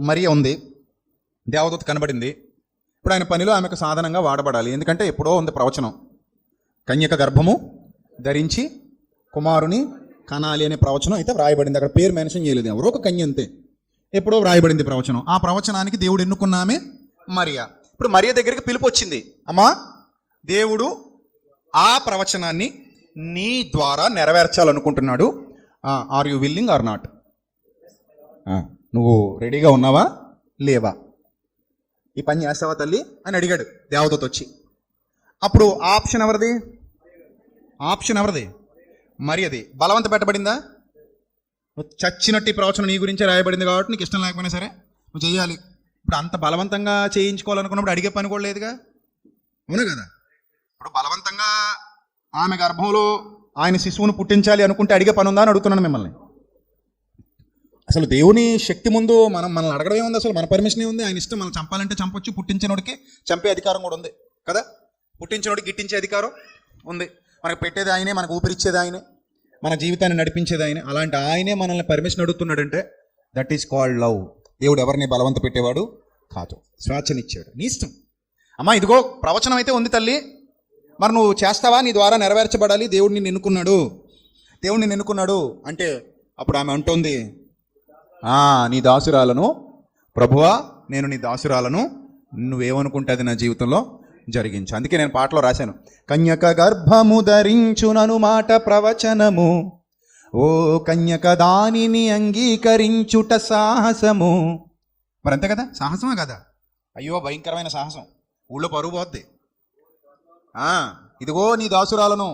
మరియ ఉంది, దేవదూత కనబడింది. ఇప్పుడు ఆయన పనిలో ఆమెకు సాధనంగా వాడబడాలి. ఎందుకంటే ఎప్పుడో ఉంది ప్రవచనం, కన్యక గర్భము ధరించి కుమారుని కనాలి అనే ప్రవచనం అయితే వ్రాయబడింది. అక్కడ పేరు మెన్షన్ చేయలేదు, ఎవరో ఒక కన్య అంతే. ఎప్పుడో వ్రాయబడింది ప్రవచనం. ఆ ప్రవచనానికి దేవుడు ఎన్నుకున్నామే మరియ. ఇప్పుడు మరియ దగ్గరికి పిలుపు వచ్చింది, అమ్మా దేవుడు ఆ ప్రవచనాన్ని నీ ద్వారా నెరవేర్చాలనుకుంటున్నాడు. Are you willing or not? నువ్వు రెడీగా ఉన్నావా లేవా? ఈ పని చేస్తావా తల్లి అని అడిగాడు దేవదూత వచ్చి. అప్పుడు ఆప్షన్ ఎవరిది? మరియది. బలవంత పెట్టబడిందా? నువ్వు చచ్చినట్టు ఈ ప్రవచనం నీ గురించే రాయబడింది కాబట్టి నీకు ఇష్టం లేకపోయినా సరే నువ్వు చేయాలి. ఇప్పుడు అంత బలవంతంగా చేయించుకోవాలనుకున్నప్పుడు అడిగే పని కూడా లేదుగా, అవును కదా? ఇప్పుడు బలవంతంగా ఆమె గర్భంలో ఆయన శిశువును పుట్టించాలి అనుకుంటే అడిగే పని ఉందా అని అడుగుతున్నాను మిమ్మల్ని. అసలు దేవుని శక్తి ముందు మనల్ని అడగడం ఏముంది? అసలు మన పర్మిషన్ ఏముంది? ఆయన ఇష్టం. మనం చంపాలంటే చంపొచ్చు, పుట్టించినోడికి చంపే అధికారం కూడా ఉంది కదా, పుట్టించినోడికి గిట్టించే అధికారం ఉంది. మనకు పెట్టేది ఆయనే, మనకు ఊపిరిచ్చేది ఆయనే, మన జీవితాన్ని నడిపించేది ఆయనే. అలాంటి ఆయనే మనల్ని పర్మిషన్ అడుగుతున్నాడంటే దట్ ఈస్ కాల్డ్ లవ్. దేవుడు ఎవరిని బలవంత పెట్టేవాడు కాదు, స్వేచ్ఛనిచ్చాడు. నీ ఇష్టం. అమ్మా ఇదిగో ప్రవచనం అయితే ఉంది తల్లి, మరి నువ్వు చేస్తావా? నీ ద్వారా నెరవేర్చబడాలి. దేవుడు నిన్ను ఎన్నుకున్నాడు అంటే అప్పుడు ఆమె అంటోంది, నీ దాసురాలను ప్రభువా, నేను నీ దాసురాలను, నువ్వేమనుకుంటే అది నా జీవితంలో జరిగించు. అందుకే నేను పాటలో రాశాను, కన్యక గర్భము ధరించునను మాట ప్రవచనము, ఓ కన్యక దానిని అంగీకరించుట సాహసము. మరి అంతే కదా, సాహసమే కదా? అయ్యో భయంకరమైన సాహసం, ఊళ్ళో పరుగు పోద్ది. ఇదిగో నీ దాసురాలను,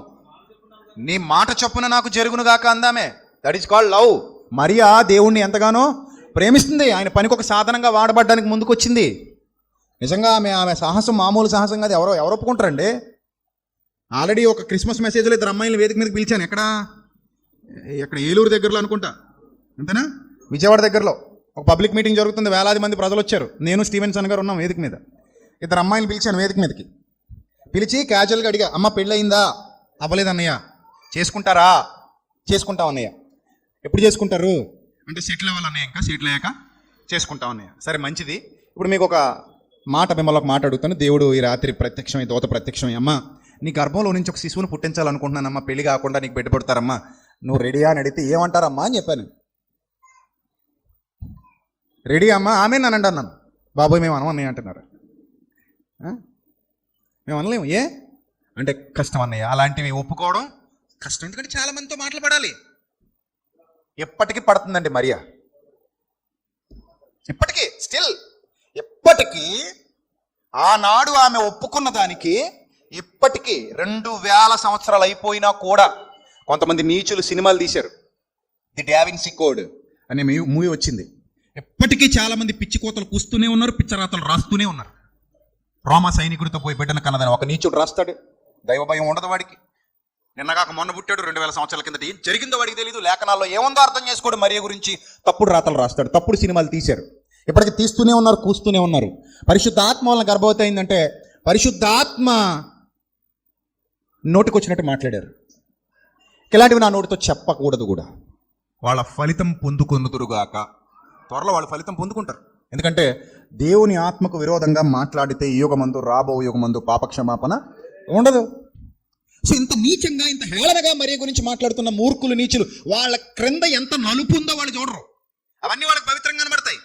నీ మాట చొప్పున నాకు జరుగునుగాక అందామే. That is called love. Maria దేవుణ్ణి ఎంతగానో ప్రేమిస్తుంది. ఆయన పనికి ఒక సాధనంగా వాడబడ్డానికి ముందుకు వచ్చింది. నిజంగా ఆమె సాహసం మామూలు సాహసం కాదు. ఎవరు ఒప్పుకుంటారండి? ఆల్రెడీ ఒక క్రిస్మస్ మెసేజ్లో ఇద్దరు అమ్మాయిలు వేదిక మీదకి పిలిచాను. ఎక్కడ ఏలూరు దగ్గరలో అనుకుంటా, అంతేనా, విజయవాడ దగ్గరలో ఒక పబ్లిక్ మీటింగ్ జరుగుతుంది. వేలాది మంది ప్రజలు వచ్చారు. నేను స్టీవెన్సన్ గారు ఉన్నాం వేదిక మీద. ఇద్దరు అమ్మాయిలు పిలిచాను వేదిక మీదకి. పిలిచి క్యాజువల్గా అడిగా, అమ్మ పెళ్ళయిందా? అవ్వలేదన్నయ్య. చేసుకుంటాం అన్నయ్య. ఎప్పుడు చేసుకుంటారు అంటే సెటిల్ అవ్వాలన్నయ్య, ఇంకా సెటిల్ అయ్యాక చేసుకుంటాం అన్నయ్య. సరే మంచిది. ఇప్పుడు మీకు ఒక మిమ్మల్ని ఒక మాట అడుగుతాను. దేవుడు ఈ రాత్రి ప్రత్యక్షమై, దోత ప్రత్యక్షమై, అమ్మ నీ గర్భంలో నుంచి ఒక శిశువును పుట్టించాలనుకుంటున్నానమ్మా, పెళ్లి కాకుండా నీకు బిడ్డ పుడతారమ్మా, నువ్వు రెడీయా అని అడిగితే ఏమంటారమ్మా అని చెప్పాను. రెడీ అమ్మా, ఆమె నన్ను అన్నాను. బాబోయ్ మేము అన్నయ్య అంటున్నారు. మేము అనలేము. ఏ అంటే కష్టం అన్నయ్య, అలాంటివి ఒప్పుకోవడం కష్టం. ఎందుకంటే చాలా మందితో మాట్లాడాలి. ఎప్పటికీ పడుతుందండి మరియా, ఎప్పటికీ ఆనాడు ఆమె ఒప్పుకున్న దానికి ఇప్పటికీ 2000 సంవత్సరాలు అయిపోయినా కూడా కొంతమంది నీచులు సినిమాలు తీశారు. ది డావిన్సీ కోడ్ అనే మూవీ వచ్చింది. ఎప్పటికీ చాలా మంది పిచ్చి కోతలు కూస్తూనే ఉన్నారు, పిచ్చరాతలు రాస్తూనే ఉన్నారు. రోమా సైనికుడితో పోయి బిడ్డను కన్నదని ఒక నీచుడు రాస్తాడు. దైవ భయం ఉండదు వాడికి. నిన్నగాక మొన్న పుట్టాడు, 2000 సంవత్సరాల కిందట ఏం జరిగిందో వాడికి తెలియదు. లేఖనాల్లో ఏముందో అర్థం చేసుకోడు. మరియ గురించి తప్పుడు రాతలు రాస్తాడు, తప్పుడు సినిమాలు తీశారు. ఇప్పటికీ తీస్తూనే ఉన్నారు, కూస్తూనే ఉన్నారు. పరిశుద్ధాత్మ వలన గర్భవతి అయిందంటే పరిశుద్ధాత్మ నోటికొచ్చినట్టు మాట్లాడారు. ఇలాంటివి నా నోటితో చెప్పకూడదు కూడా. వాళ్ళ ఫలితం పొందుకొందురుగాక. త్వరలో వాళ్ళ ఫలితం పొందుకుంటారు. ఎందుకంటే దేవుని ఆత్మకు విరోధంగా మాట్లాడితే ఈ యుగమందు, రాబో యుగమందు పాపక్షమాపణ ఉండదు. సో ఇంత నీచంగా, ఇంత హేళనగా మరియ గురించి మాట్లాడుతున్న మూర్ఖులు, నీచులు, వాళ్ళ క్రింద ఎంత నలుపు ఉందో వాళ్ళు చూడరు. అవన్నీ వాళ్ళకి పవిత్రంగా కనబడతాయి.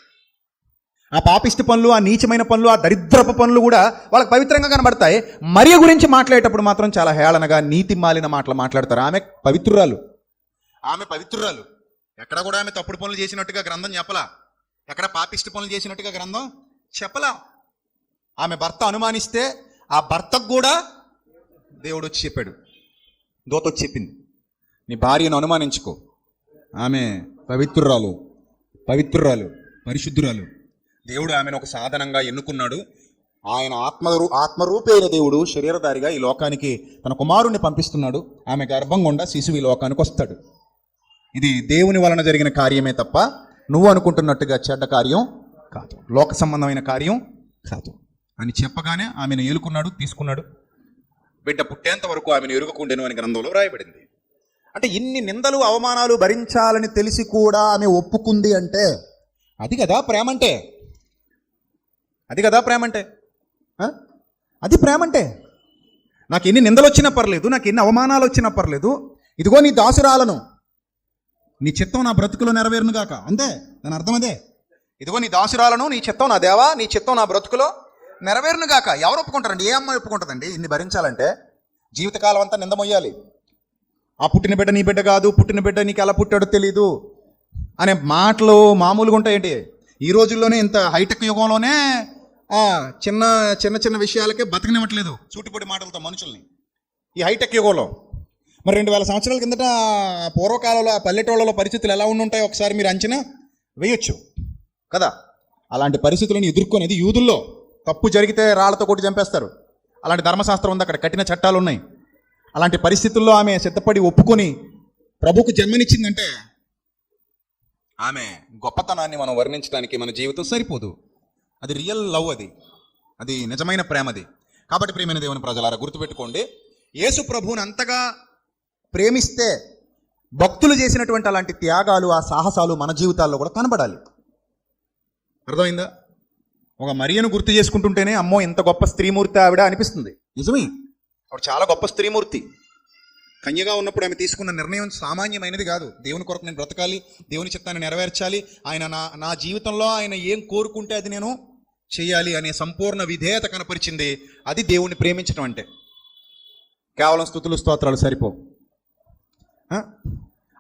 ఆ పాపిష్టి పనులు, ఆ నీచమైన పనులు, ఆ దరిద్రపు పనులు కూడా వాళ్ళకి పవిత్రంగా కనబడతాయి. మరియ గురించి మాట్లాడేటప్పుడు మాత్రం చాలా హేళనగా, నీతి మాలిన మాటలు మాట్లాడతారు. ఆమె పవిత్రురాలు. ఎక్కడ కూడా ఆమె తప్పుడు పనులు చేసినట్టుగా గ్రంథం చెప్పలా. ఎక్కడ పాపిష్టి పనులు చేసినట్టుగా గ్రంథం చెప్పలా. ఆమె భర్త అనుమానిస్తే ఆ భర్తకు కూడా దేవుడు వచ్చి చెప్పాడు, దూత వచ్చి చెప్పింది, నీ భార్యను అనుమానించుకో, ఆమె పవిత్రురాలు, పరిశుద్ధురాలు. దేవుడు ఆమెను ఒక సాధనంగా ఎన్నుకున్నాడు. ఆయన ఆత్మరూపైన దేవుడు శరీరధారిగా ఈ లోకానికి తన కుమారుణ్ణి పంపిస్తున్నాడు. ఆమె గర్భం గుండా శిశువు ఈ లోకానికి వస్తాడు. ఇది దేవుని వలన జరిగిన కార్యమే తప్ప నువ్వు అనుకుంటున్నట్టుగా చెడ్డ కార్యం కాదు, లోక సంబంధమైన కార్యం కాదు అని చెప్పగానే ఆమెను ఏలుకున్నాడు, తీసుకున్నాడు. బిడ్డ పుట్టేంత వరకు ఆమెను ఎరుగకుండెను అని గ్రంథంలో రాయబడింది. అంటే ఇన్ని నిందలు, అవమానాలు భరించాలని తెలిసి కూడా ఆమె ఒప్పుకుంది అంటే అది కదా ప్రేమ అంటే. అది కదా ప్రేమ అంటే. అది ప్రేమ అంటే. నాకు ఎన్ని నిందలు వచ్చినా పర్లేదు, నాకు ఎన్ని అవమానాలు వచ్చినా పర్లేదు, ఇదిగో నీ దాసురాలను, నీ చిత్తం నా బ్రతుకులో నెరవేరును గాక. అంతే, దాని అర్థం అదే. ఇదిగో నీ దాసురాలను, నీ చిత్తం నా దేవా, నీ చిత్తం నా బ్రతుకులో నెరవేరును గాక. ఎవరు ఒప్పుకుంటారండి? ఏ అమ్మాయి ఒప్పుకుంటుందండి ఇన్ని భరించాలంటే? జీవితకాలం అంతా నిందమొయ్యాలి. ఆ పుట్టిన బిడ్డ నీ బిడ్డ కాదు, పుట్టిన బిడ్డ నీకు ఎలా పుట్టాడో తెలీదు అనే మాటలు మామూలుగా ఉంటాయేంటి? ఈ రోజుల్లోనే ఇంత హైటెక్ యుగంలోనే చిన్న చిన్న చిన్న విషయాలకే బతకనివ్వట్లేదు సూటిపొడి మాటలతో మనుషుల్ని, ఈ హైటెక్ యుగంలో. మరి 2000 సంవత్సరాల కిందట పూర్వకాలంలో ఆ పల్లెటూళ్ళలో పరిస్థితులు ఎలా ఉండుంటాయో ఒకసారి మీరు అంచనా వేయొచ్చు కదా. అలాంటి పరిస్థితులను ఎదుర్కొనేది యూదుల్లో. తప్పు జరిగితే రాళ్లతో కొట్టి చంపేస్తారు. అలాంటి ధర్మశాస్త్రం ఉంది అక్కడ, కఠిన చట్టాలు ఉన్నాయి. అలాంటి పరిస్థితుల్లో ఆమె సిద్ధపడి ఒప్పుకొని ప్రభుకు జన్మనిచ్చిందంటే ఆమె గొప్పతనాన్ని మనం వర్ణించడానికి మన జీవితం సరిపోదు. అది రియల్ లవ్, అది నిజమైన ప్రేమ. అది కాబట్టి ప్రియమైన దేవుని ప్రజలారా గుర్తుపెట్టుకోండి, యేసు ప్రభువుని అంతగా ప్రేమిస్తే భక్తులు చేసినటువంటి అలాంటి త్యాగాలు, ఆ సాహసాలు మన జీవితాల్లో కూడా కనబడాలి. అర్థమైందా? ఒక మరియను గుర్తు చేసుకుంటుంటేనే అమ్మో ఎంత గొప్ప స్త్రీమూర్తి ఆవిడ అనిపిస్తుంది. నిజమే, ఆవిడ చాలా గొప్ప స్త్రీమూర్తి. కన్యగా ఉన్నప్పుడు ఆమె తీసుకున్న నిర్ణయం సామాన్యమైనది కాదు. దేవుని కొరకు నేను బ్రతకాలి, దేవుని చిత్తాన్ని నెరవేర్చాలి, ఆయన నా జీవితంలో ఆయన ఏం కోరుకుంటే అది నేను చేయాలి అనే సంపూర్ణ విధేయత కనపరిచింది. అది దేవుణ్ణి ప్రేమించడం అంటే. కేవలం స్తుతులు స్తోత్రాలు సరిపో.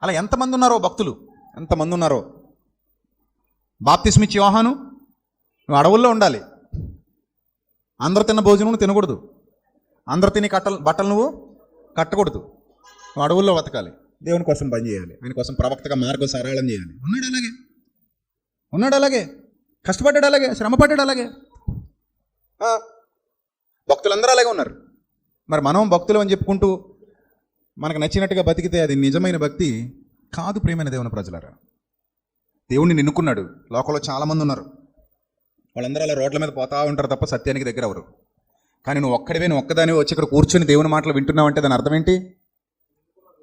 అలా ఎంతమంది ఉన్నారో భక్తులు, ఎంతమంది ఉన్నారో. బాప్తిస్మిచ్చి యోహాను, నువ్వు అడవుల్లో ఉండాలి, అందరు తిన్న భోజనం నువ్వు తినకూడదు, అందరు తిని బట్టలు నువ్వు కట్టకూడదు, నువ్వు అడవుల్లో బతకాలి, దేవుని కోసం పని చేయాలి, ఆయన కోసం ప్రవక్తగా మార్గం సరళం చేయాలి. ఉన్నాడు అలాగే, కష్టపడ్డాడు అలాగే, శ్రమపడ్డాడు అలాగే. భక్తులందరూ అలాగే ఉన్నారు. మరి మనం భక్తులు అని చెప్పుకుంటూ మనకు నచ్చినట్టుగా బతికితే అది నిజమైన భక్తి కాదు. ప్రియమైన దేవుని ప్రజలారా, దేవుణ్ణి నిన్నుకున్నాడు. లోకంలో చాలామంది ఉన్నారు, వాళ్ళందరూ అలా రోడ్ల మీద పోతా ఉంటారు తప్ప సత్యానికి దగ్గర ఎవరు. కానీ నువ్వు ఒక్కదానివి వచ్చి ఇక్కడ కూర్చొని దేవుని మాటలు వింటున్నావు అంటే దాని అర్థం ఏంటి?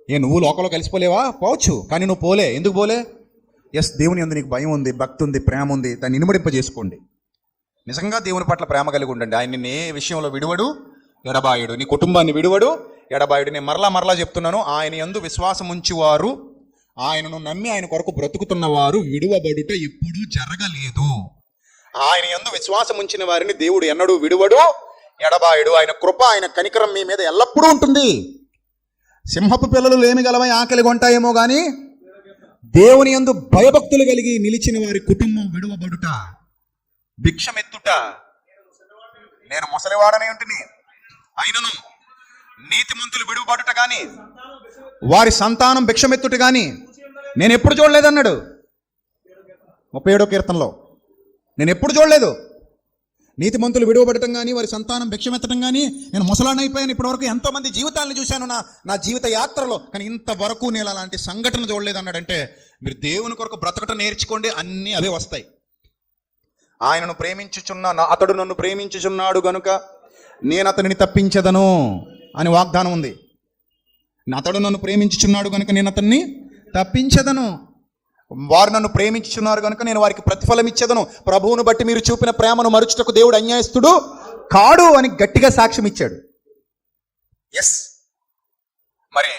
నువ్వు లోకంలో కలిసిపోలేవా? పోవచ్చు, కానీ నువ్వు పోలే. ఎందుకు పోలే? దేవుని యందు నీకు భయం ఉంది, భక్తి ఉంది, ప్రేమ ఉంది. దాన్ని ఇనుమడింపజేసుకోండి. నిజంగా దేవుని పట్ల ప్రేమ కలిగి ఉండండి. ఆయన నిన్ను ఏ విషయంలో విడువడు, ఎడబాయుడు. నీ కుటుంబాన్ని విడువడు, ఎడబాయుడు. నేను మరలా చెప్తున్నాను, ఆయన యందు విశ్వాసం ఉంచువారు, ఆయనను నమ్మి ఆయన కొరకు బ్రతుకుతున్న వారు విడువబడుట ఎప్పుడూ జరగలేదు. ఆయన యందు విశ్వాసం ఉంచిన వారిని దేవుడు ఎన్నడూ విడువడు, ఎడబాయుడు. ఆయన కృప, ఆయన కనికరం మీ మీద ఎల్లప్పుడూ ఉంటుంది. సింహపు పిల్లలు లేమి గలవై ఆకలి కొంటాయేమో కానీ దేవుని యందు భయభక్తులు కలిగి నిలిచిన వారి కుటుంబం విడువబడుట, భిక్షమెత్తుట. నేను ముసలివాడనే ఉంటుని అయినను నీతిమంతులు విడువబడుట కానీ వారి సంతానం భిక్షమెత్తుట కానీ నేను ఎప్పుడు చూడలేదన్నాడు 37వ కీర్తనలో. నేను ఎప్పుడు చూడలేదు. నీతిమంతులు విడువబడటం కానీ వారి సంతానం భిక్షమెత్తడం కానీ. నేను ముసలాన్నైపోయాను, ఇప్పటివరకు ఎంతోమంది జీవితాలను చూశాను నా జీవిత యాత్రలో, కానీ ఇంతవరకు నేను అలాంటి సంఘటన చూడలేదు అన్నాడంటే మీరు దేవుని కొరకు బ్రతకటం నేర్చుకోండి, అన్నీ అవే వస్తాయి. ఆయనను అతడు నన్ను ప్రేమించుచున్నాడు గనుక నేను అతనిని తప్పించదను అని వాగ్దానం ఉంది. అతడు నన్ను ప్రేమించుచున్నాడు కనుక నేను అతన్ని తప్పించదను. వారు నన్ను ప్రేమించుచున్నారు కనుక నేను వారికి ప్రతిఫలం ఇచ్చేదను. ప్రభువును బట్టి మీరు చూపిన ప్రేమను మరుచుటకు దేవుడు అన్యాయస్తుడు కాడు అని గట్టిగా సాక్ష్యం ఇచ్చాడు. మరి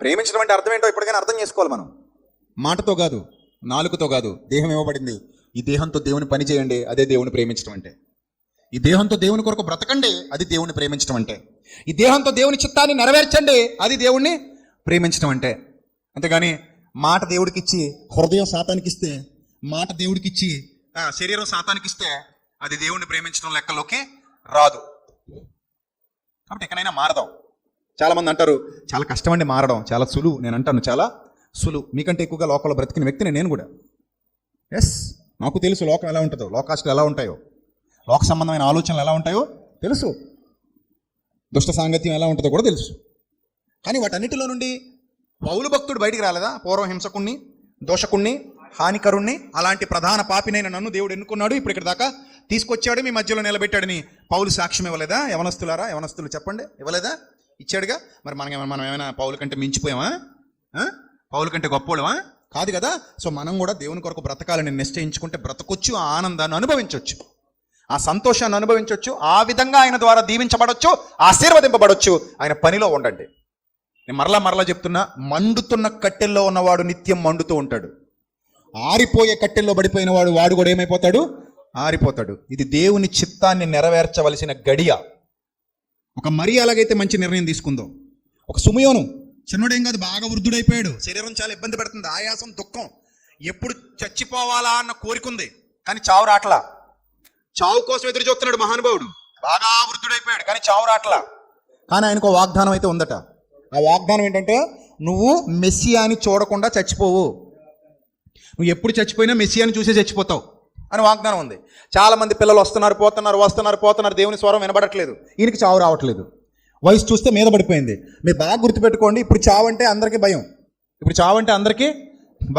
ప్రేమించడం అంటే అర్థం ఏంటో ఇప్పటికైనా అర్థం చేసుకోవాలి మనం. మాటతో కాదు, నాలుకతో కాదు. దేహం ఇవ్వబడింది, ఈ దేహంతో దేవుని పని చేయండి, అదే దేవుని ప్రేమించడం అంటే. ఈ దేహంతో దేవుని కొరకు బ్రతకండి, అది దేవుని ప్రేమించడం అంటే. ఈ దేహంతో దేవుని చిత్తాన్ని నెరవేర్చండి, అది దేవుణ్ణి ప్రేమించడం అంటే. అంతేగాని మాట దేవుడికిచ్చి హృదయం సాతానికి ఇస్తే, మాట దేవుడికిచ్చి శరీరం సాతానికి ఇస్తే అది దేవుణ్ణి ప్రేమించడం లెక్కలోకి రాదు. కాబట్టి ఎక్కడైనా మారదాం. చాలామంది అంటారు చాలా కష్టం అండి మారడం, చాలా సులువు. నేను అంటాను చాలా సులువు. మీకంటే ఎక్కువగా లోకంలో బ్రతికిన వ్యక్తిని నేను కూడా. నాకు తెలుసు లోకం ఎలా ఉంటుందో, లోకాస్తులు ఎలా ఉంటాయో, లోక సంబంధమైన ఆలోచనలు ఎలా ఉంటాయో తెలుసు, దుష్ట సాంగత్యం ఎలా ఉంటుందో కూడా తెలుసు. కానీ వాటన్నిటిలో నుండి పౌలు భక్తుడు బయటికి రాలేదా? పూర్వ హింసకుణ్ణి, దోషకుణ్ణి, హానికరుణ్ణి, అలాంటి ప్రధాన పాపినైన నన్ను దేవుడు ఎన్నుకున్నాడు, ఇప్పుడు ఇక్కడ దాకా తీసుకొచ్చాడు, మీ మధ్యలో నిలబెట్టాడని పౌలు సాక్ష్యం ఇవ్వలేదా? యవనస్తులు చెప్పండి, ఇవ్వలేదా? ఇచ్చాడుగా. మరి మనం ఏమైనా పౌలు కంటే మించిపోయామా? పౌలు కంటే గొప్పోళ్ళమా? కాదు కదా. సో మనం కూడా దేవుని కొరకు బ్రతకాలని నిశ్చయించుకుంటే బ్రతకొచ్చు, ఆ ఆనందాన్ని అనుభవించవచ్చు, ఆ సంతోషాన్ని అనుభవించవచ్చు, ఆ విధంగా ఆయన ద్వారా దీవించబడవచ్చు, ఆశీర్వదింపబడవచ్చు. ఆయన పనిలో ఉండండి. నేను మరలా చెప్తున్నా, మండుతున్న కట్టెల్లో ఉన్నవాడు నిత్యం మండుతూ ఉంటాడు. ఆరిపోయే కట్టెల్లో పడిపోయిన వాడు కూడా ఏమైపోతాడు? ఆరిపోతాడు. ఇది దేవుని చిత్తాన్ని నెరవేర్చవలసిన గడియ. ఒక మరి అలాగైతే మంచి నిర్ణయం తీసుకుందో, ఒక సుమయోను చిన్నడేం కాదు, బాగా వృద్ధుడైపోయాడు, శరీరం చాలా ఇబ్బంది పెడుతుంది, ఆయాసం, దుఃఖం, ఎప్పుడు చచ్చిపోవాలా అన్న కోరికుంది, కానీ చావు రాట్లా. చావు కోసం ఎదురు చూస్తున్నాడు మహానుభావుడు, బాగా వృద్ధుడైపోయాడు, కానీ చావు రాట్లా. కానీ ఆయనకు వాగ్దానం అయితే ఉందట. ఆ వాగ్దానం ఏంటంటే, నువ్వు మెస్సియాని చూడకుండా చచ్చిపోవు, నువ్వు ఎప్పుడు చచ్చిపోయినా మెస్సియాని చూసే చచ్చిపోతావు అని వాగ్దానం ఉంది. చాలా మంది పిల్లలు వస్తున్నారు, దేవుని స్వరం వినబడట్లేదు, ఈయనకి చావు రావట్లేదు. వయసు చూస్తే మీద పడిపోయింది. మీరు బాగా గుర్తుపెట్టుకోండి, ఇప్పుడు చావు అంటే అందరికీ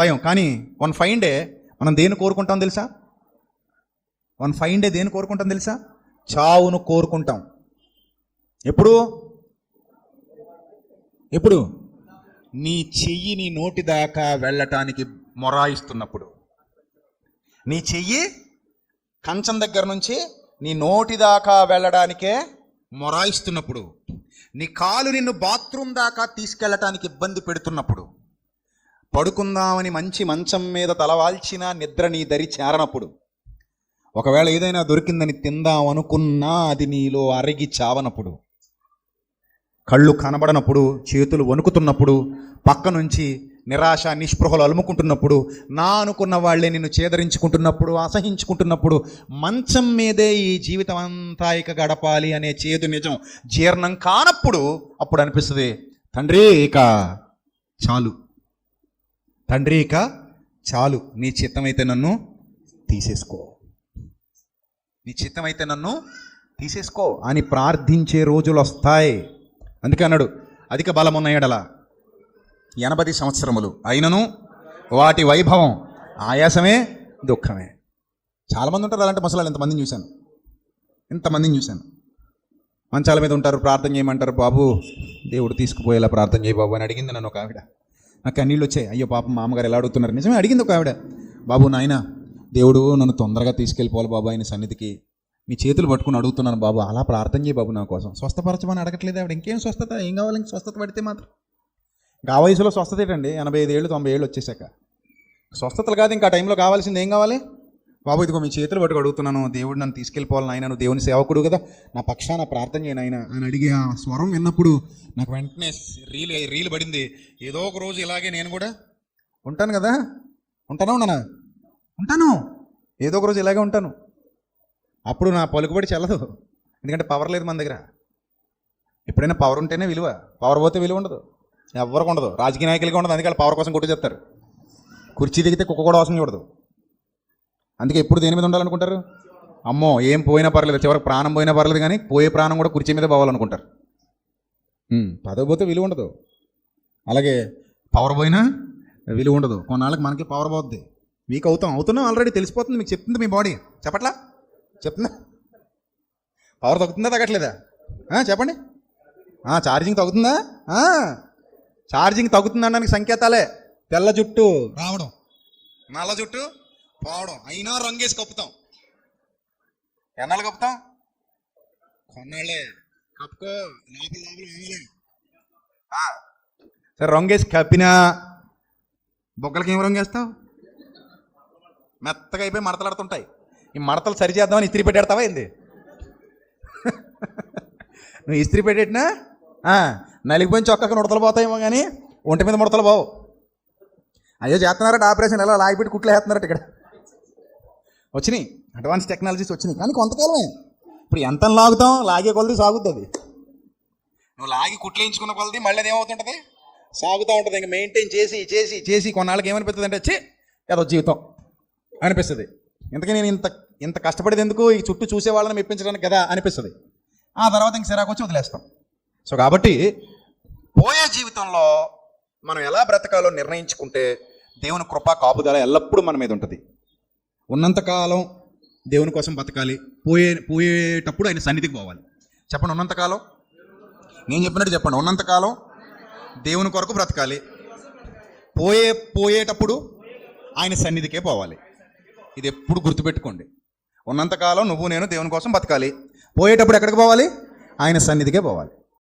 భయం. కానీ వన్ ఫైన్ డే మనం దేన్ని కోరుకుంటాం తెలుసా? చావును కోరుకుంటాం. ఎప్పుడు? నీ చెయ్యి నీ నోటి దాకా వెళ్ళటానికి మొరాయిస్తున్నప్పుడు, నీ చెయ్యి కంచం దగ్గర నుంచి నీ నోటి దాకా వెళ్ళడానికే మొరాయిస్తున్నప్పుడు, నీ కాలు నిన్ను బాత్రూమ్ దాకా తీసుకెళ్ళటానికి ఇబ్బంది పెడుతున్నప్పుడు, పడుకుందామని మంచి మంచం మీద తలవాల్చిన నిద్ర నీ దరి చేరనప్పుడు, ఒకవేళ ఏదైనా దొరికిందని తిందాం అనుకున్నా అది నీలో అరిగి చావనప్పుడు, కళ్ళు కనబడనప్పుడు, చేతులు వణుకుతున్నప్పుడు, పక్క నుంచి నిరాశ నిస్పృహలు అలుముకుంటున్నప్పుడు, నా అనుకున్న వాళ్ళే నిన్ను చేదరించుకుంటున్నప్పుడు, అసహించుకుంటున్నప్పుడు, మంచం మీదే ఈ జీవితం అంతా ఇక గడపాలి అనే చేదు నిజం జీర్ణం కానప్పుడు, అప్పుడు అనిపిస్తుంది, తండ్రి ఇక చాలు, నీ చిత్తమైతే నన్ను తీసేసుకో అని ప్రార్థించే రోజులు వస్తాయి. అందుకే అన్నాడు, అధిక బలమున్న ఎడల 80 సంవత్సరములు అయినను వాటి వైభవం ఆయాసమే దుఃఖమే. చాలామంది ఉంటారు అలాంటి ముసలాలు, ఇంతమందిని చూశాను. మంచాల మీద ఉంటారు, ప్రార్థన చేయమంటారు, బాబు దేవుడు తీసుకుపోయేలా ప్రార్థన చేయ బాబు అని అడిగింది నన్ను ఒక ఆవిడ. నాకు కన్నీళ్ళు వచ్చాయి, అయ్యో పాపం మా అమ్మగారు ఎలా అడుగుతున్నారు. నిజమే అడిగింది ఒక ఆవిడ, బాబు నాయన దేవుడు నన్ను తొందరగా తీసుకెళ్ళిపోవాలి బాబు ఆయన సన్నిధికి, మీ చేతులు పట్టుకుని అడుగుతున్నాను బాబు, అలా ప్రార్థన చేయి బాబు నా కోసం, స్వస్థపరచమని అడగట్లేదు ఆవిడ. ఇంకేం స్వస్థత, ఏం కావాలి? ఇంక స్వస్థత పడితే మాత్రం ఆ వయసులో స్వస్థత ఏంటండి? 85 ఏళ్ళు 90 ఏళ్ళు వచ్చేసాక స్వస్థతలు కాదు, ఇంకా ఆ టైంలో కావాల్సింది ఏం కావాలి? బాబు ఇదిగో మీ చేతులు పట్టుకు అడుగుతున్నాను, దేవుడు నన్ను తీసుకెళ్ళిపోవాలి నాయన, నువ్వు దేవుని సేవకుడు కదా, నా పక్షాన ప్రార్థన చేయను ఆయన అని అడిగి ఆ స్వరం విన్నప్పుడు నాకు వెంటనే రీలు పడింది. ఏదో ఒక రోజు ఇలాగే నేను కూడా ఉంటాను కదా, ఉంటాను ఏదో ఒక రోజు ఇలాగే ఉంటాను. అప్పుడు నా పలుకుబడి చెల్లదు, ఎందుకంటే పవర్ లేదు మన దగ్గర. ఎప్పుడైనా పవర్ ఉంటేనే విలువ, పవర్ పోతే విలువ ఉండదు, ఎవరికి ఉండదు, రాజకీయ నాయకులకి ఉండదు. అందుకే పవర్ కోసం కొట్టు చెప్తారు. కుర్చీ దిగితే కుక్క కూడా అవసరం చూడదు. అందుకే ఎప్పుడు దేని మీద ఉండాలనుకుంటారు? అమ్మో ఏం పోయినా పర్లేదు, చివరికి ప్రాణం పోయినా పర్లేదు, కానీ పోయే ప్రాణం కూడా కుర్చీ మీద పోవాలనుకుంటారు. పదవి పోతే విలువ ఉండదు, అలాగే పవర్ పోయినా విలువ ఉండదు. కొన్నాళ్ళకి మనకి పవర్ పోద్ది, వీక్ అవుతున్నాం ఆల్రెడీ తెలిసిపోతుంది. మీకు చెప్తుంది మీ బాడీ, చెప్తుందా? పవర్ తగ్గుతుందా తగ్గట్లేదా? చెప్పండి. ఛార్జింగ్ తగ్గుతుందా? ఛార్జింగ్ తగ్గుతుందనడానికి సంకేతాలే తెల్ల జుట్టు రావడం, నల్ల జుట్టు పోవడం. అయినా రంగేసి కప్పుతాం. ఎన్నాళ్ళు కప్పుతాం? కొన్నాళ్ళే కప్పుకో, లోపల సరే రంగేసి కప్పినా బొగ్గలకి ఏం రంగేస్తావు? మెత్తగా అయిపోయి మడతలాడుతుంటాయి. ఈ మడతలు సరిచేద్దామని ఇస్త్రీ పెట్టేడతావా ఏంది? నువ్వు ఇస్త్రీ పెట్టేటినా నలిగిపోయిన చొక్కాకి ముడతలు పోతాయేమో, కానీ ఒంటి మీద ముడతలు పోవు. అయ్యో చేస్తున్నారట ఆపరేషన్, ఎలా లాగిపెట్టి కుట్లు వేస్తున్నారట. ఇక్కడ వచ్చినాయి అడ్వాన్స్ టెక్నాలజీస్ వచ్చినాయి, కానీ కొంతకాలమే. ఇప్పుడు ఎంత లాగుతాం, లాగే కొలది సాగుద్ది. అది నువ్వు లాగి కుట్లు వేయించుకున్న కొలది మళ్ళీ అది ఏమవుతుంటుంది? సాగుతూ ఉంటుంది. ఇంకా మెయింటైన్ చేసి కొన్నాళ్ళకి ఏమనిపిస్తుంది అంటే, వచ్చి ఏదో జీవితం అనిపిస్తుంది. ఇంతకీ నేను ఇంత కష్టపడేది ఎందుకు, ఈ చుట్టూ చూసే వాళ్ళని మెప్పించడానికి కదా అనిపిస్తుంది. ఆ తర్వాత ఇంక సిరాకు వచ్చి వదిలేస్తాం. సో కాబట్టి పోయే జీవితంలో మనం ఎలా బ్రతకాలో నిర్ణయించుకుంటే దేవుని కృపా కాపుదల ఎల్లప్పుడూ మన మీద ఉంటుంది. ఉన్నంతకాలం దేవుని కోసం బతకాలి, పోయేటప్పుడు ఆయన సన్నిధికి పోవాలి. చెప్పండి, ఉన్నంతకాలం నేను చెప్పినట్టు చెప్పండి. ఉన్నంతకాలం దేవుని కొరకు బ్రతకాలి, పోయేటప్పుడు ఆయన సన్నిధికే పోవాలి. ఇది ఎప్పుడు గుర్తుపెట్టుకోండి. ఉన్నంతకాలం నువ్వు నేను దేవుని కోసం బతకాలి. పోయేటప్పుడు ఎక్కడికి పోవాలి? ఆయన సన్నిధికే పోవాలి.